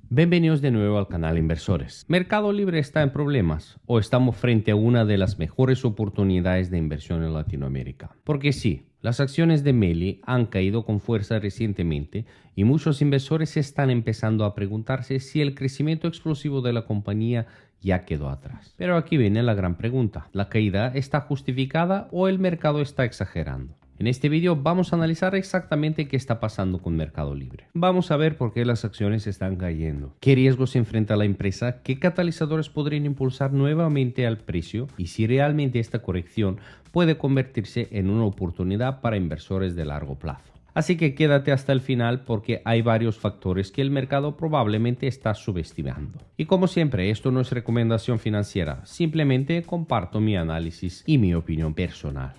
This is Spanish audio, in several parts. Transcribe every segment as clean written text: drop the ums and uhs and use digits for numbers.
Bienvenidos de nuevo al canal Inversores. ¿Mercado Libre está en problemas o estamos frente a una de las mejores oportunidades de inversión en Latinoamérica? Porque sí, las acciones de Meli han caído con fuerza recientemente y muchos inversores están empezando a preguntarse si el crecimiento explosivo de la compañía ya quedó atrás. Pero aquí viene la gran pregunta: ¿la caída está justificada o el mercado está exagerando? En este vídeo vamos a analizar exactamente qué está pasando con Mercado Libre. Vamos a ver por qué las acciones están cayendo, qué riesgos se enfrenta la empresa, qué catalizadores podrían impulsar nuevamente al precio y si realmente esta corrección puede convertirse en una oportunidad para inversores de largo plazo. Así que quédate hasta el final porque hay varios factores que el mercado probablemente está subestimando. Y como siempre, esto no es recomendación financiera, simplemente comparto mi análisis y mi opinión personal.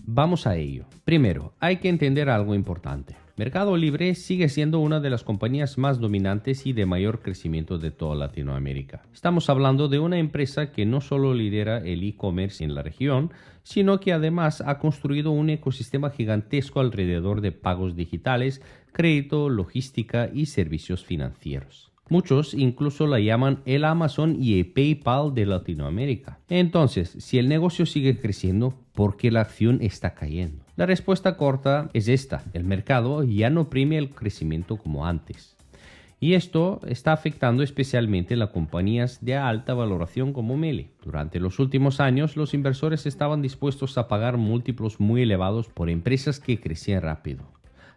Vamos a ello. Primero, hay que entender algo importante. Mercado Libre sigue siendo una de las compañías más dominantes y de mayor crecimiento de toda Latinoamérica. Estamos hablando de una empresa que no solo lidera el e-commerce en la región, sino que además ha construido un ecosistema gigantesco alrededor de pagos digitales, crédito, logística y servicios financieros. Muchos incluso la llaman el Amazon y el PayPal de Latinoamérica. Entonces, si el negocio sigue creciendo, ¿por qué la acción está cayendo? La respuesta corta es esta: el mercado ya no premia el crecimiento como antes. Y esto está afectando especialmente a las compañías de alta valoración como Meli. Durante los últimos años, los inversores estaban dispuestos a pagar múltiplos muy elevados por empresas que crecían rápido.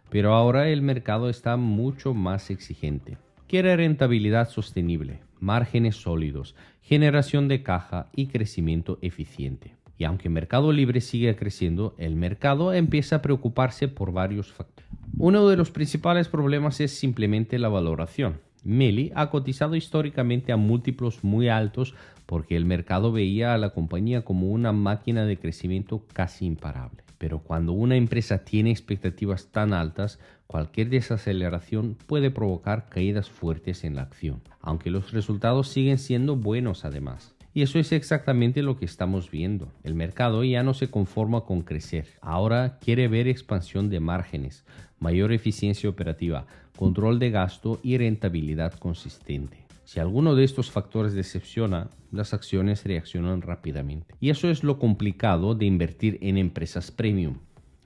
Pero ahora el mercado está mucho más exigente. Quiere rentabilidad sostenible, márgenes sólidos, generación de caja y crecimiento eficiente. Y aunque Mercado Libre sigue creciendo, el mercado empieza a preocuparse por varios factores. Uno de los principales problemas es simplemente la valoración. Meli ha cotizado históricamente a múltiplos muy altos porque el mercado veía a la compañía como una máquina de crecimiento casi imparable. Pero cuando una empresa tiene expectativas tan altas, cualquier desaceleración puede provocar caídas fuertes en la acción, aunque los resultados siguen siendo buenos además. Y eso es exactamente lo que estamos viendo. El mercado ya no se conforma con crecer. Ahora quiere ver expansión de márgenes, mayor eficiencia operativa, control de gasto y rentabilidad consistente. Si alguno de estos factores decepciona, las acciones reaccionan rápidamente. Y eso es lo complicado de invertir en empresas premium.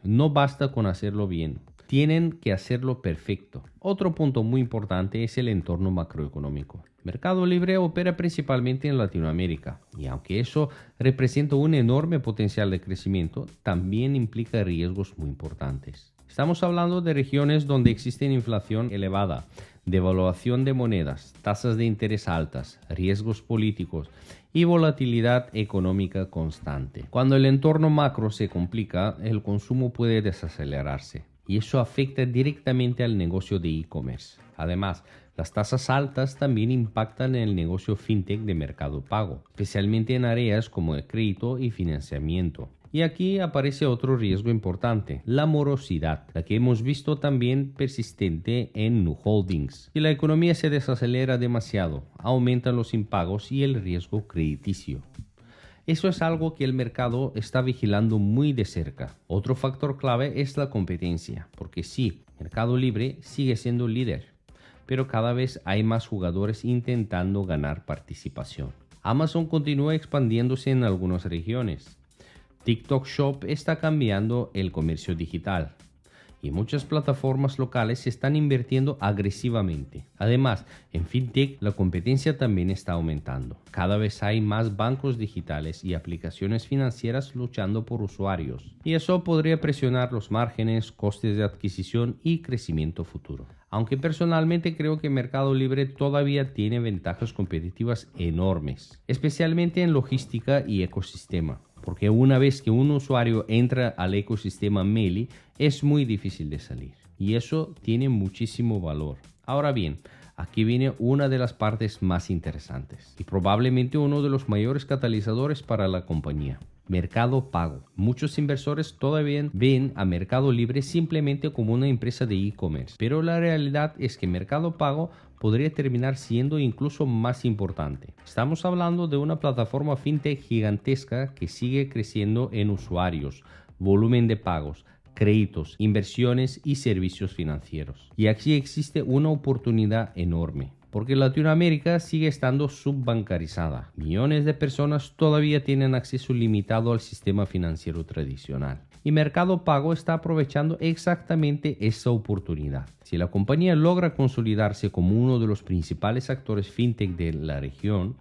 No basta con hacerlo bien. Tienen que hacerlo perfecto. Otro punto muy importante es el entorno macroeconómico. Mercado Libre opera principalmente en Latinoamérica y aunque eso representa un enorme potencial de crecimiento, también implica riesgos muy importantes. Estamos hablando de regiones donde existe inflación elevada, devaluación de monedas, tasas de interés altas, riesgos políticos y volatilidad económica constante. Cuando el entorno macro se complica, el consumo puede desacelerarse y eso afecta directamente al negocio de e-commerce. Además, las tasas altas también impactan en el negocio fintech de Mercado Pago, especialmente en áreas como el crédito y financiamiento. Y aquí aparece otro riesgo importante: la morosidad, la que hemos visto también persistente en Nu Holdings. Si la economía se desacelera demasiado, aumentan los impagos y el riesgo crediticio. Eso es algo que el mercado está vigilando muy de cerca. Otro factor clave es la competencia, porque sí, Mercado Libre sigue siendo líder, pero cada vez hay más jugadores intentando ganar participación. Amazon continúa expandiéndose en algunas regiones. TikTok Shop está cambiando el comercio digital y muchas plataformas locales están invirtiendo agresivamente. Además, en fintech la competencia también está aumentando. Cada vez hay más bancos digitales y aplicaciones financieras luchando por usuarios, y eso podría presionar los márgenes, costes de adquisición y crecimiento futuro. Aunque personalmente creo que Mercado Libre todavía tiene ventajas competitivas enormes, especialmente en logística y ecosistema. Porque una vez que un usuario entra al ecosistema Meli, es muy difícil de salir. Y eso tiene muchísimo valor. Ahora bien, aquí viene una de las partes más interesantes y probablemente uno de los mayores catalizadores para la compañía: Mercado Pago. Muchos inversores todavía ven a Mercado Libre simplemente como una empresa de e-commerce, pero la realidad es que Mercado Pago podría terminar siendo incluso más importante. Estamos hablando de una plataforma fintech gigantesca que sigue creciendo en usuarios, volumen de pagos, créditos, inversiones y servicios financieros. Y aquí existe una oportunidad enorme, porque Latinoamérica sigue estando subbancarizada. Millones de personas todavía tienen acceso limitado al sistema financiero tradicional. Y Mercado Pago está aprovechando exactamente esa oportunidad. Si la compañía logra consolidarse como uno de los principales actores fintech de la región,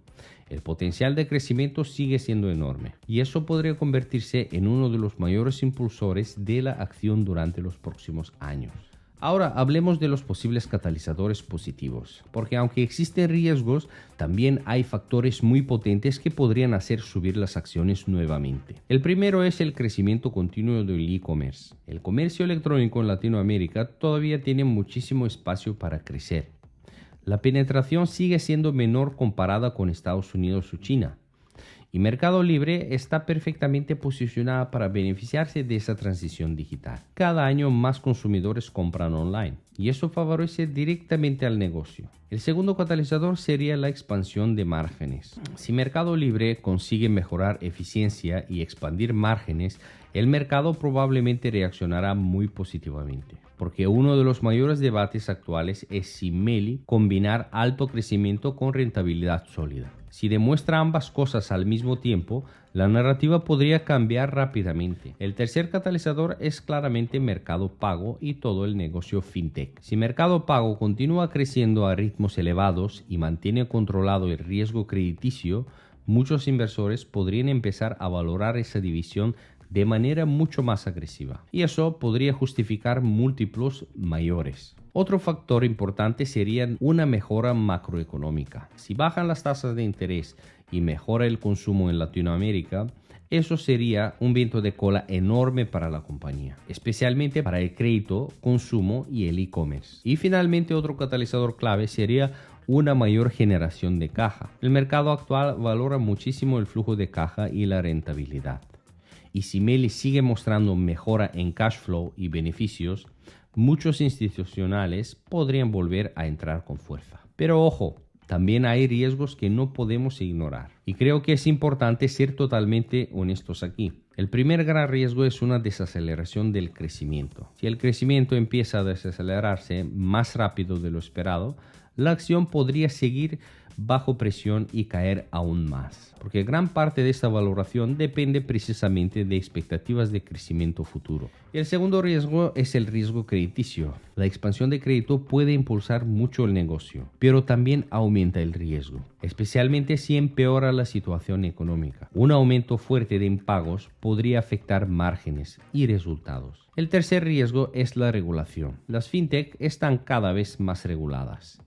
el potencial de crecimiento sigue siendo enorme. Y eso podría convertirse en uno de los mayores impulsores de la acción durante los próximos años. Ahora hablemos de los posibles catalizadores positivos, porque aunque existen riesgos, también hay factores muy potentes que podrían hacer subir las acciones nuevamente. El primero es el crecimiento continuo del e-commerce. El comercio electrónico en Latinoamérica todavía tiene muchísimo espacio para crecer. La penetración sigue siendo menor comparada con Estados Unidos o China. Y Mercado Libre está perfectamente posicionada para beneficiarse de esa transición digital. Cada año más consumidores compran online y eso favorece directamente al negocio. El segundo catalizador sería la expansión de márgenes. Si Mercado Libre consigue mejorar eficiencia y expandir márgenes, el mercado probablemente reaccionará muy positivamente. Porque uno de los mayores debates actuales es si Meli combinar alto crecimiento con rentabilidad sólida. Si demuestra ambas cosas al mismo tiempo, la narrativa podría cambiar rápidamente. El tercer catalizador es claramente Mercado Pago y todo el negocio fintech. Si Mercado Pago continúa creciendo a ritmos elevados y mantiene controlado el riesgo crediticio, muchos inversores podrían empezar a valorar esa división de manera mucho más agresiva. Y eso podría justificar múltiplos mayores. Otro factor importante sería una mejora macroeconómica. Si bajan las tasas de interés y mejora el consumo en Latinoamérica, eso sería un viento de cola enorme para la compañía, especialmente para el crédito, consumo y el e-commerce. Y finalmente otro catalizador clave sería una mayor generación de caja. El mercado actual valora muchísimo el flujo de caja y la rentabilidad. Y si Meli sigue mostrando mejora en cash flow y beneficios, muchos institucionales podrían volver a entrar con fuerza. Pero ojo, también hay riesgos que no podemos ignorar. Y creo que es importante ser totalmente honestos aquí. El primer gran riesgo es una desaceleración del crecimiento. Si el crecimiento empieza a desacelerarse más rápido de lo esperado, la acción podría seguir bajo presión y caer aún más, porque gran parte de esta valoración depende precisamente de expectativas de crecimiento futuro. Y el segundo riesgo es el riesgo crediticio. La expansión de crédito puede impulsar mucho el negocio, pero también aumenta el riesgo, especialmente si empeora la situación económica. Un aumento fuerte de impagos podría afectar márgenes y resultados. El tercer riesgo es la regulación. Las fintech están cada vez más reguladas,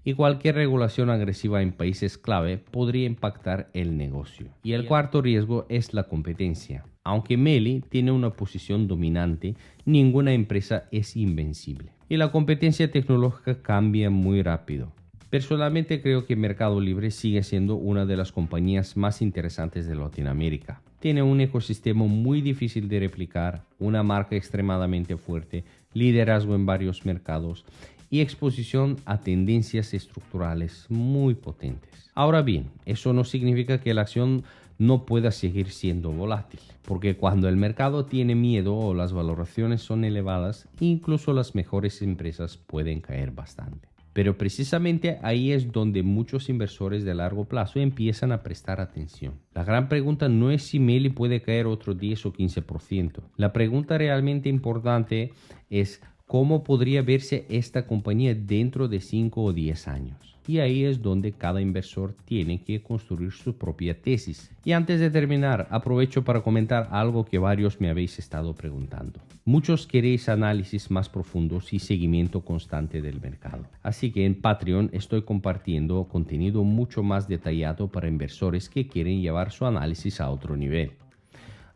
y cualquier regulación agresiva en países clave podría impactar el negocio. Y el cuarto riesgo es la competencia. Aunque Meli tiene una posición dominante, ninguna empresa es invencible. Y la competencia tecnológica cambia muy rápido. Personalmente creo que Mercado Libre sigue siendo una de las compañías más interesantes de Latinoamérica. Tiene un ecosistema muy difícil de replicar, una marca extremadamente fuerte, liderazgo en varios mercados y exposición a tendencias estructurales muy potentes. Ahora bien, eso no significa que la acción no pueda seguir siendo volátil, porque cuando el mercado tiene miedo o las valoraciones son elevadas, incluso las mejores empresas pueden caer bastante. Pero precisamente ahí es donde muchos inversores de largo plazo empiezan a prestar atención. La gran pregunta no es si Meli puede caer otro 10 o 15%. La pregunta realmente importante es cómo podría verse esta compañía dentro de 5 o 10 años. Y ahí es donde cada inversor tiene que construir su propia tesis. Y antes de terminar, aprovecho para comentar algo que varios me habéis estado preguntando. Muchos queréis análisis más profundos y seguimiento constante del mercado. Así que en Patreon estoy compartiendo contenido mucho más detallado para inversores que quieren llevar su análisis a otro nivel.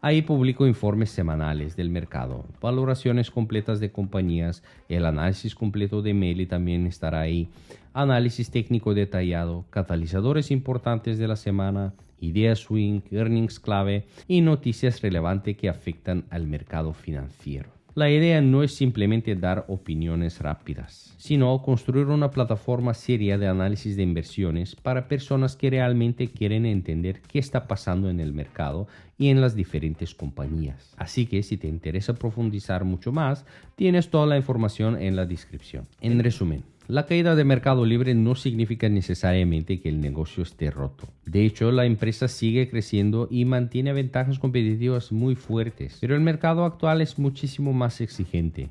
Ahí publico informes semanales del mercado, valoraciones completas de compañías, el análisis completo de Meli también estará ahí, análisis técnico detallado, catalizadores importantes de la semana, ideas swing, earnings clave y noticias relevantes que afectan al mercado financiero. La idea no es simplemente dar opiniones rápidas, sino construir una plataforma seria de análisis de inversiones para personas que realmente quieren entender qué está pasando en el mercado y en las diferentes compañías. Así que si te interesa profundizar mucho más, tienes toda la información en la descripción. En resumen, la caída de Mercado Libre no significa necesariamente que el negocio esté roto. De hecho, la empresa sigue creciendo y mantiene ventajas competitivas muy fuertes, pero el mercado actual es muchísimo más exigente.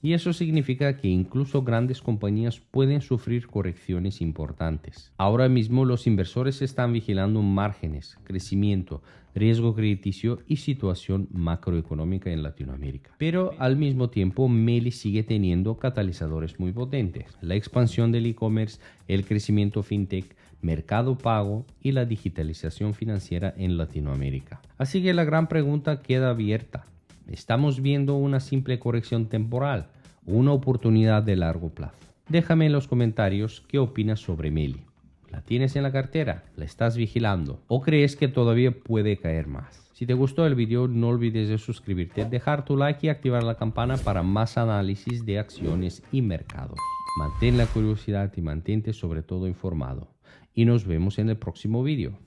Y eso significa que incluso grandes compañías pueden sufrir correcciones importantes. Ahora mismo los inversores están vigilando márgenes, crecimiento, riesgo crediticio y situación macroeconómica en Latinoamérica. Pero al mismo tiempo, Meli sigue teniendo catalizadores muy potentes: la expansión del e-commerce, el crecimiento fintech, mercado pago y la digitalización financiera en Latinoamérica. Así que la gran pregunta queda abierta. ¿Estamos viendo una simple corrección temporal o una oportunidad de largo plazo? Déjame en los comentarios qué opinas sobre Meli. ¿La tienes en la cartera? ¿La estás vigilando? ¿O crees que todavía puede caer más? Si te gustó el video, no olvides de suscribirte, dejar tu like y activar la campana para más análisis de acciones y mercados. Mantén la curiosidad y mantente sobre todo informado. Y nos vemos en el próximo video.